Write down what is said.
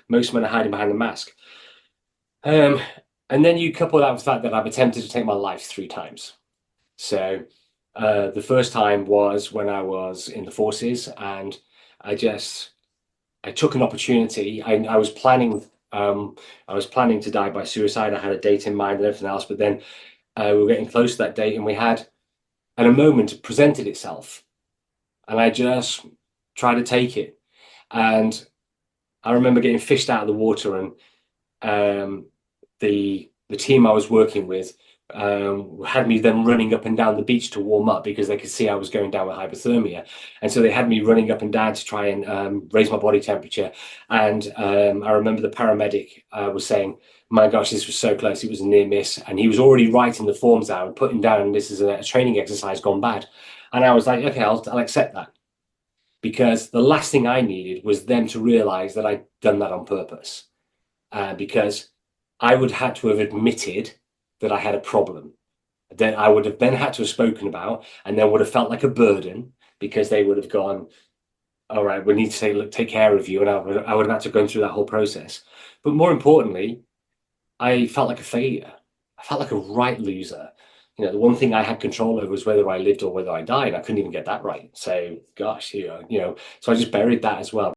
most men are hiding behind the mask. Um, and then you couple that with the fact that I've attempted to take my life 3 times. So the first time was when I was in the forces, and I just I took an opportunity. I was planning to die by suicide. I had a date in mind and everything else, but then we were getting close to that date, and a moment presented itself, and I just tried to take it. And I remember getting fished out of the water, and um, the team I was working with had me then running up and down the beach to warm up because they could see I was going down with hypothermia, and so they had me running up and down to try and raise my body temperature. And I remember the paramedic was saying, "My gosh, this was so close! It was a near miss," and he was already writing the forms out and putting down, "This is a training exercise gone bad." And I was like, "Okay, I'll accept that." Because the last thing I needed was them to realize that I'd done that on purpose. Because I would have to have admitted that I had a problem. Then I would have then had to have spoken about, and then would have felt like a burden because they would have gone, "All right, we need to take care of you," and I would have had to go through that whole process. But more importantly, I felt like a failure. I felt like a right loser. The one thing I had control over was whether I lived or whether I died. I couldn't even get that right. So, gosh, so I just buried that as well.